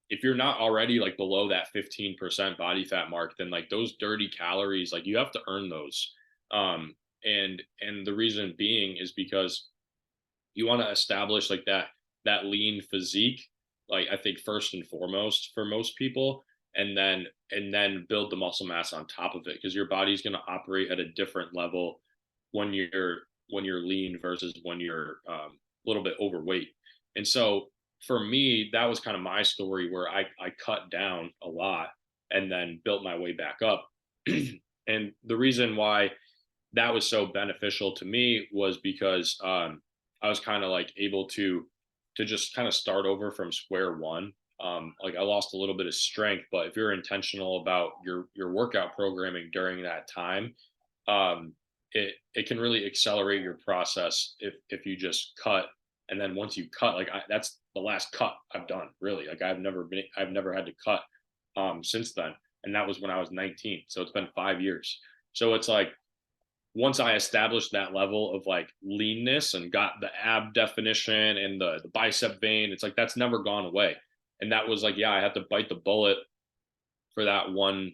if you're not already like below that 15% body fat mark, then like those dirty calories, like you have to earn those. And the reason being is because you want to establish like that lean physique, like I think first and foremost for most people, and then build the muscle mass on top of it, because your body's going to operate at a different level when you're lean versus when you're a little bit overweight. And so for me, that was kind of my story where I cut down a lot and then built my way back up. And the reason why that was so beneficial to me was because I was kind of like able to just kind of start over from square one. Like I lost a little bit of strength, but if you're intentional about your workout programming during that time, um, it can really accelerate your process if you just cut. And then once you cut, like that's the last cut I've done. Really, like I've never had to cut since then, and that was when I was 19. So it's been 5 years. So it's like once I established that level of like leanness and got the ab definition and the bicep vein, it's like that's never gone away. And that was like, yeah, I had to bite the bullet for that one,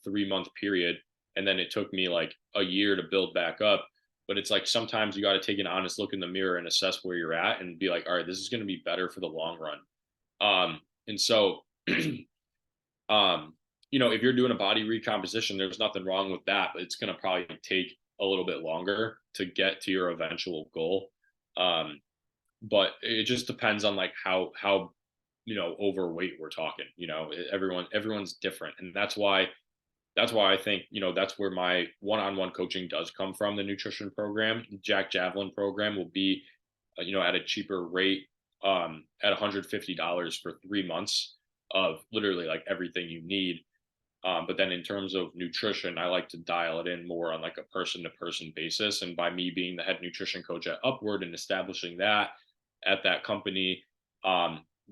3 month period. And then it took me like a year to build back up. But it's like sometimes you got to take an honest look in the mirror and assess where you're at and be like, all right, this is going to be better for the long run. And so if you're doing a body recomposition, there's nothing wrong with that, but it's going to probably take a little bit longer to get to your eventual goal. But it just depends on like how overweight we're talking. Everyone's different, and that's why I think that's where my one-on-one coaching does come from. The nutrition program, Javelin program, will be at a cheaper rate, at $150 for 3 months of literally like everything you need. But then in terms of nutrition, I like to dial it in more on like a person to person basis. And by me being the head nutrition coach at Upward and establishing that at that company,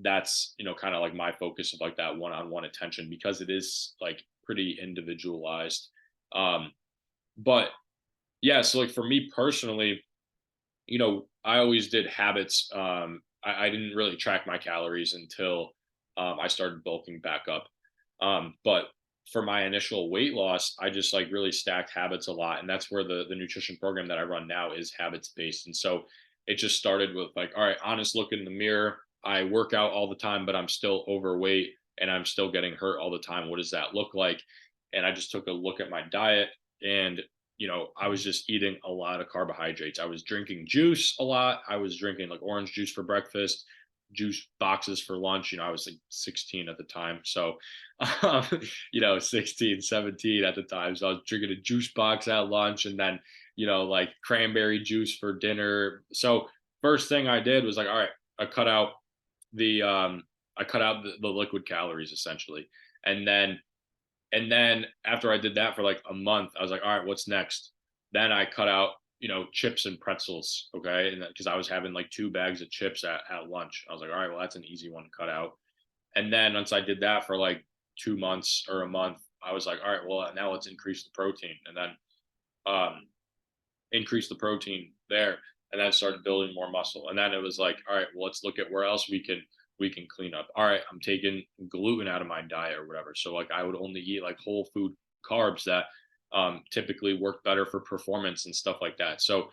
that's, kind of like my focus of like that one on one attention, because it is like pretty individualized. But yeah, so like for me personally, I always did habits. I didn't really track my calories until I started bulking back up. But for my initial weight loss, I just like really stacked habits a lot. And that's where the nutrition program that I run now is habits based. And so it just started with like, all right, honest look in the mirror. I work out all the time, but I'm still overweight and I'm still getting hurt all the time. What does that look like? And I just took a look at my diet, and I was just eating a lot of carbohydrates. I was drinking juice a lot. I was drinking like orange juice for breakfast, juice boxes for lunch. I was like 16 at the time. So, um, 16, 17 at the time. So I was drinking a juice box at lunch, and then, like cranberry juice for dinner. So first thing I did was like, all right, I cut out the, the liquid calories essentially. And then after I did that for like a month, I was like, all right, what's next? Then I cut out, chips and pretzels. Okay. And because I was having like 2 bags of chips at lunch. I was like, all right, well, that's an easy one to cut out. And then once I did that for like 2 months or a month, I was like, all right, well, now let's increase the protein. And then increase the protein there. And then started building more muscle. And then it was like, all right, well, let's look at where else we can clean up. All right, I'm taking gluten out of my diet or whatever. So like I would only eat like whole food carbs that typically work better for performance and stuff like that. So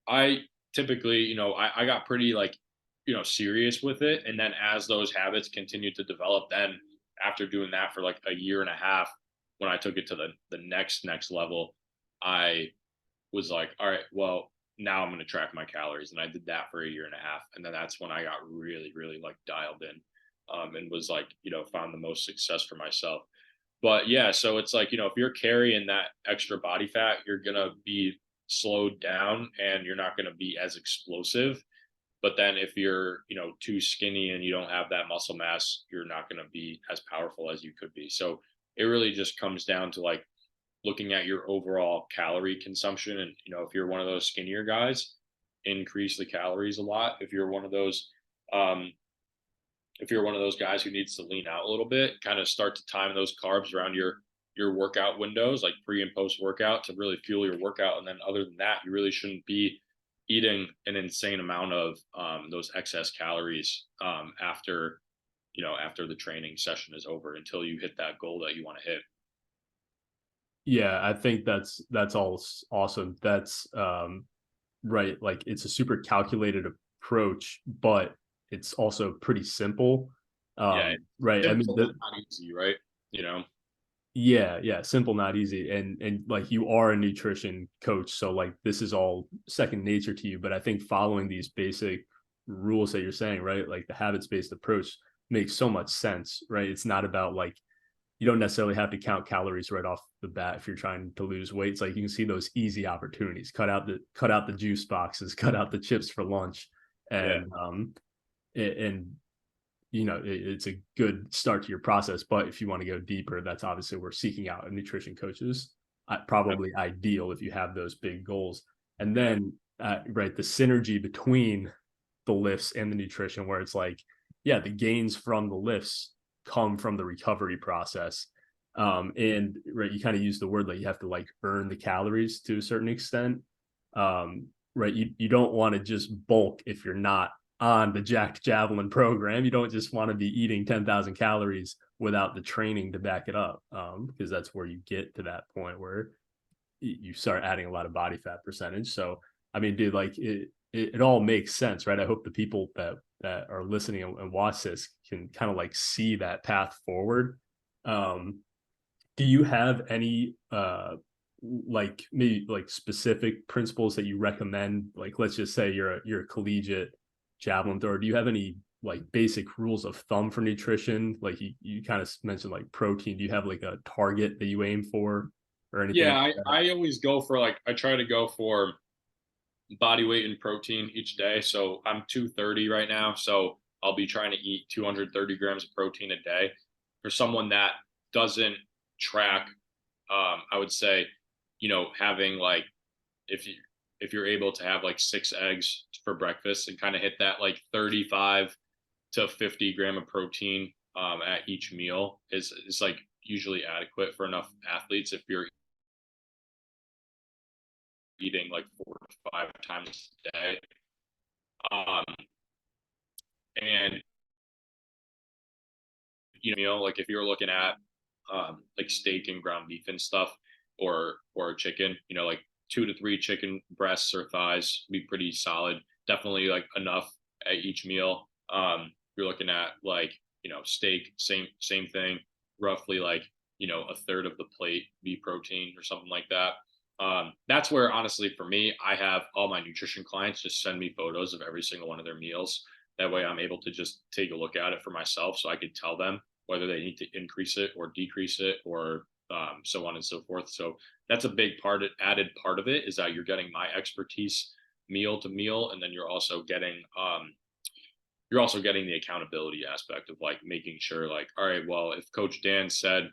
I typically, I got pretty like, serious with it. And then as those habits continued to develop, then after doing that for like a year and a half, when I took it to the next level, I was like, all right, well, now I'm going to track my calories. And I did that for a year and a half. And then that's when I got really, really like dialed in, and was like, found the most success for myself. But yeah, so it's like, if you're carrying that extra body fat, you're going to be slowed down and you're not going to be as explosive. But then if you're, too skinny and you don't have that muscle mass, you're not going to be as powerful as you could be. So it really just comes down to like looking at your overall calorie consumption. And, if you're one of those skinnier guys, increase the calories a lot. Um, if you're one of those guys who needs to lean out a little bit, kind of start to time those carbs around your workout windows, like pre and post workout, to really fuel your workout. And then other than that, you really shouldn't be eating an insane amount of those excess calories after the training session is over, until you hit that goal that you want to hit. Yeah, I think that's all awesome. That's right. Like it's a super calculated approach, but it's also pretty simple. Yeah, Right. I mean, simple but not easy, right? You know? yeah, yeah, simple, not easy. And like you are a nutrition coach, so like this is all second nature to you. But I think following these basic rules that you're saying, right? Like the habits-based approach makes so much sense, right? It's not about like you don't necessarily have to count calories right off the bat if you're trying to lose weight. It's like you can see those easy opportunities. Cut out the juice boxes, cut out the chips for lunch, Yeah, and it's a good start to your process. But if you want to go deeper, that's obviously where seeking out a nutrition coach is probably ideal if you have those big goals. And yeah, then, right, the synergy between the lifts and the nutrition, where it's like, yeah, the gains from the lifts come from the recovery process. And right, you kind of use the word like you have to like earn the calories to a certain extent. Right, you don't want to just bulk if you're not on the Jacked Javelin program. You don't just want to be eating 10,000 calories without the training to back it up, because that's where you get to that point where you start adding a lot of body fat percentage. So, I mean, dude, like it all makes sense, right? I hope the people that are listening and watch this can kind of like see that path forward. Um, do you have any like maybe like specific principles that you recommend? Like let's just say you're a collegiate javelin thrower. Do you have any like basic rules of thumb for nutrition? Like you kind of mentioned like protein. Do you have like a target that you aim for or anything yeah. like I always go for like I try to go for body weight and protein each day. So I'm 230 right now. So I'll be trying to eat 230 grams of protein a day. For someone that doesn't track, I would say, having like if you if you're able to have like 6 eggs for breakfast and kind of hit that like 35 to 50 gram of protein at each meal is like usually adequate for enough athletes if you're eating like 4 to 5 times a day. Um, and like if you're looking at like steak and ground beef and stuff, or chicken, like 2 to 3 chicken breasts or thighs be pretty solid. Definitely like enough at each meal. You're looking at like steak, same thing, roughly like a third of the plate be protein or something like that. That's where honestly for me, I have all my nutrition clients just send me photos of every single one of their meals. That way I'm able to just take a look at it for myself so I could tell them whether they need to increase it or decrease it or so on and so forth. So that's a big added part of it is that you're getting my expertise meal to meal, and then you're also getting the accountability aspect of like making sure like, all right, well, if Coach Dan said,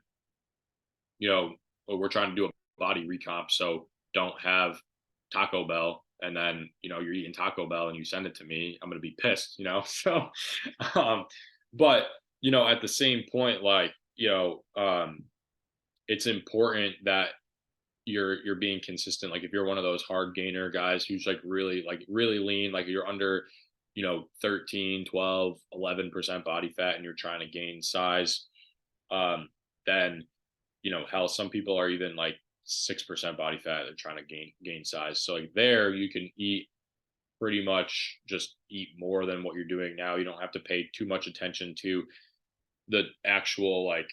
well, we're trying to do a body recomp, so don't have Taco Bell, and then you're eating Taco Bell and you send it to me, I'm gonna be pissed. So, um, but at the same point, like it's important that you're being consistent. Like if you're one of those hard gainer guys who's like really lean, like you're under 13, 12, 11% body fat and you're trying to gain size, then hell, some people are even like 6% body fat, they're trying to gain size. So like there you can eat pretty much just eat more than what you're doing now. You don't have to pay too much attention to the actual like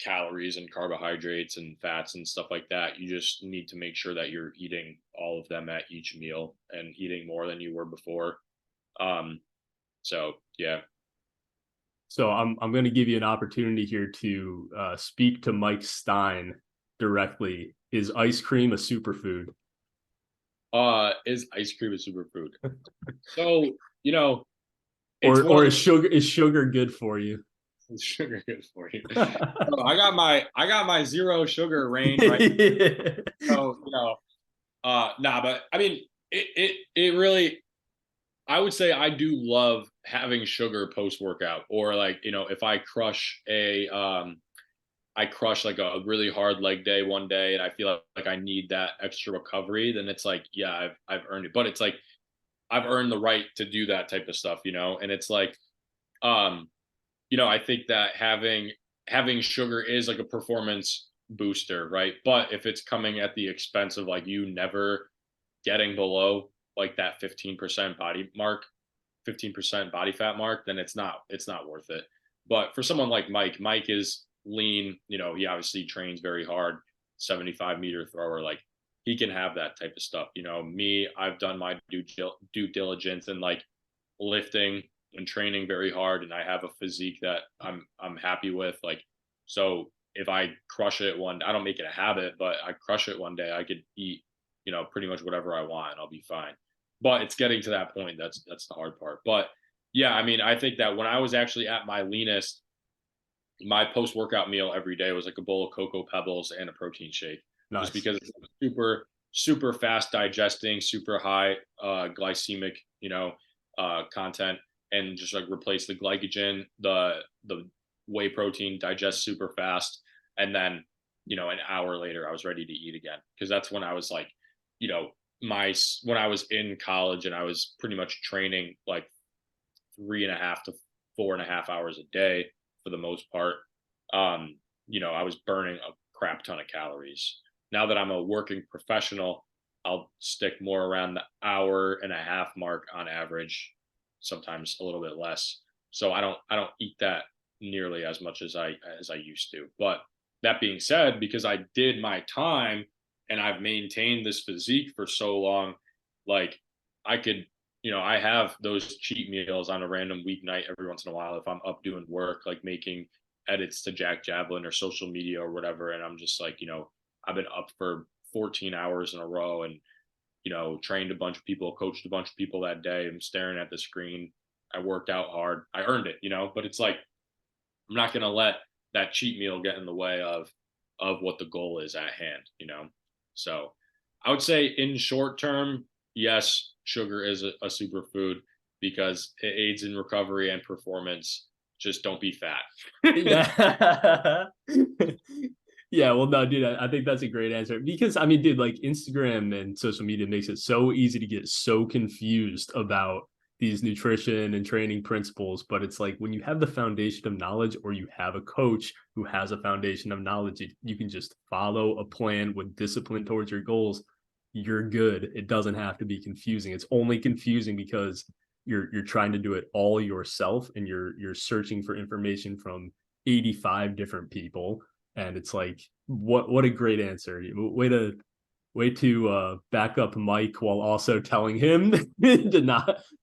calories and carbohydrates and fats and stuff like that. You just need to make sure that you're eating all of them at each meal and eating more than you were before. um so yeah. so I'm going to give you an opportunity here to speak to Mike Stein directly. Is ice cream a superfood? Is ice cream a superfood? So it's or one or of is sugar good for you? the sugar good for you. So I got my zero sugar range right. Yeah. So nah, but I mean it really, I would say I do love having sugar post workout, or like if I crush like a really hard leg day one day and I feel like I need that extra recovery, then it's like, yeah, I've earned it. But it's like I've earned the right to do that type of stuff, and it's like um I think that having sugar is like a performance booster, right? But if it's coming at the expense of like you never getting below like that 15% body mark, 15% body fat mark, then it's not worth it. But for someone like Mike is lean, he obviously trains very hard, 75-meter thrower, like he can have that type of stuff. Me, I've done my due diligence and like lifting and training very hard, and I have a physique that I'm happy with. Like, so if I crush it I don't make it a habit, but I crush it one day, I could eat, pretty much whatever I want, and I'll be fine. But it's getting to that point that's the hard part. But yeah, I mean, I think that when I was actually at my leanest, my post workout meal every day was like a bowl of cocoa pebbles and a protein shake, just Nice. because it's super fast digesting, super high glycemic, content, and just like replace the glycogen, the whey protein digests super fast, and then an hour later I was ready to eat again, because that's when I was like, you know, when I was in college and I was pretty much training like 3.5 to 4.5 hours a day for the most part. I was burning a crap ton of calories. Now that I'm a working professional, I'll stick more around the hour and a half mark on average, sometimes a little bit less. So I don't eat that nearly as much as I used to. But that being said, because I did my time and I've maintained this physique for so long, like I could, I have those cheat meals on a random weeknight every once in a while if I'm up doing work, like making edits to Javelin or social media or whatever. And I'm just like, I've been up for 14 hours in a row and, trained a bunch of people, coached a bunch of people that day. I'm staring at the screen. I worked out hard. I earned it, but it's like, I'm not going to let that cheat meal get in the way of what the goal is at hand. So I would say in short term, yes, sugar is a superfood because it aids in recovery and performance. Just don't be fat. Yeah. Yeah, well, no, dude, I think that's a great answer because I mean, dude, like Instagram and social media makes it so easy to get so confused about these nutrition and training principles. But it's like when you have the foundation of knowledge or you have a coach who has a foundation of knowledge, you can just follow a plan with discipline towards your goals. You're good. It doesn't have to be confusing. It's only confusing because you're trying to do it all yourself and you're searching for information from 85 different people, and it's like what a great answer. Way to back up Mike while also telling him to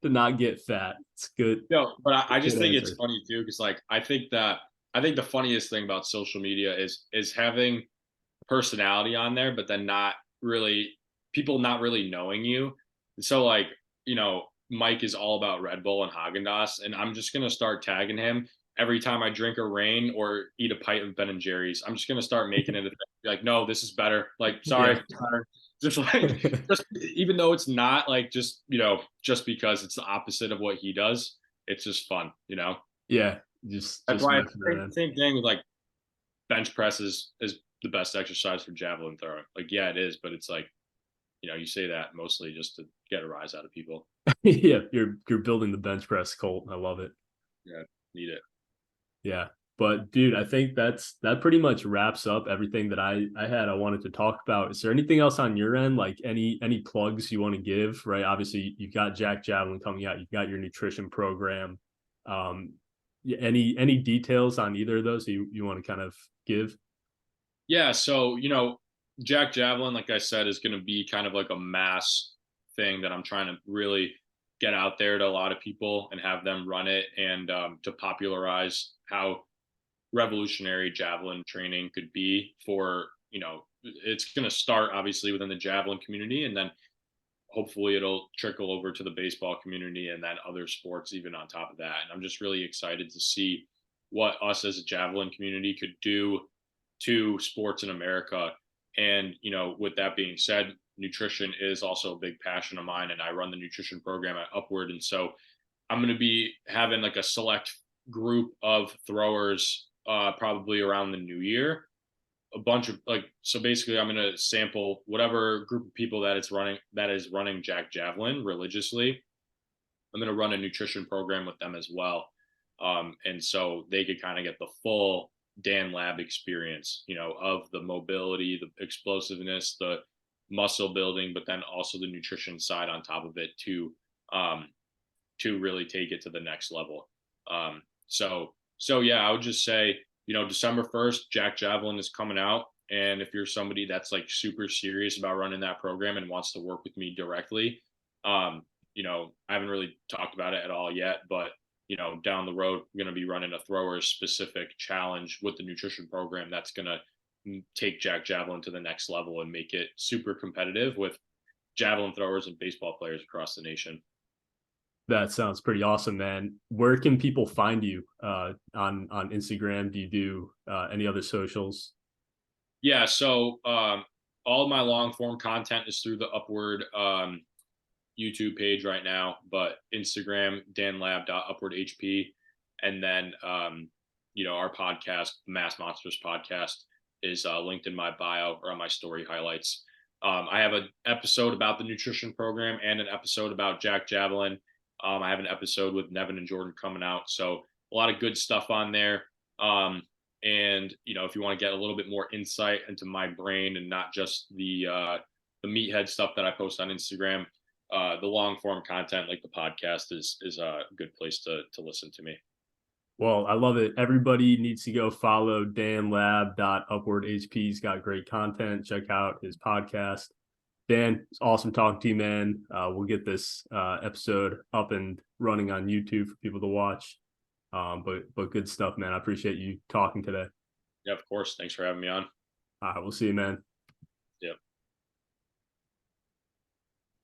not get fat. It's good. No, but I just Good think it's answer. funny too, because like I think the funniest thing about social media is having personality on there, but then not really people not really knowing you. And so like, Mike is all about Red Bull and Haagen-Dazs, and I'm just gonna start tagging him every time I drink a rain or eat a pint of Ben and Jerry's. I'm just gonna start making it a thing. Like, no, this is better. Like, sorry, Yeah. sorry. Just like just even though it's not like just because it's the opposite of what he does, it's just fun. Yeah, just That's just why messing same, around. same thing with like bench press is the best exercise for javelin throwing. Like, yeah, it is, but it's like, you say that mostly just to get a rise out of people. Yeah, you're building the bench press cult. I love it. Yeah, need it. Yeah. But dude, I think that pretty much wraps up everything that I wanted to talk about. Is there anything else on your end, like any plugs you want to give, right? Obviously, you've got Javelin coming out, you've got your nutrition program. Any details on either of those you want to kind of give? Yeah, so Javelin, like I said, is going to be kind of like a mass thing that I'm trying to really get out there to a lot of people and have them run it, and to popularize how revolutionary javelin training could be for it's going to start obviously within the javelin community, and then hopefully it'll trickle over to the baseball community and then other sports even on top of that. And I'm just really excited to see what us as a javelin community could do to sports in America. And with that being said, nutrition is also a big passion of mine, and I run the nutrition program at Upward. And so I'm going to be having like a select group of throwers probably around the new year. A bunch of like, so basically I'm going to sample whatever group of people that is running Javelin religiously. I'm going to run a nutrition program with them as well. And so they could kind of get the full Dan Lab experience, of the mobility, the explosiveness, the muscle building, but then also the nutrition side on top of it um, to really take it to the next level. So yeah, I would just say, December 1st, Jack Javelin is coming out. And if you're somebody that's like super serious about running that program and wants to work with me directly, I haven't really talked about it at all yet, but down the road, we're going to be running a throwers specific challenge with the nutrition program that's going to take Jack Javelin to the next level and make it super competitive with javelin throwers and baseball players across the nation. That sounds pretty awesome, man. Where can people find you on Instagram? Do you do any other socials? Yeah, so all of my long form content is through the Upward YouTube page right now, but Instagram, danlab.upwardhp. And then, our podcast, Mass Monsters podcast, is linked in my bio or on my story highlights. I have an episode about the nutrition program and an episode about Jack Javelin. I have an episode with Nevin and Jordan coming out. So a lot of good stuff on there. And if you want to get a little bit more insight into my brain and not just the meathead stuff that I post on Instagram, the long form content like the podcast is a good place to listen to me. Well, I love it. Everybody needs to go follow danlab.upwardhp. He's got great content. Check out his podcast. Dan, it's awesome talking to you, man. We'll get this episode up and running on YouTube for people to watch. But good stuff, man. I appreciate you talking today. Yeah, of course. Thanks for having me on. We'll see you, man.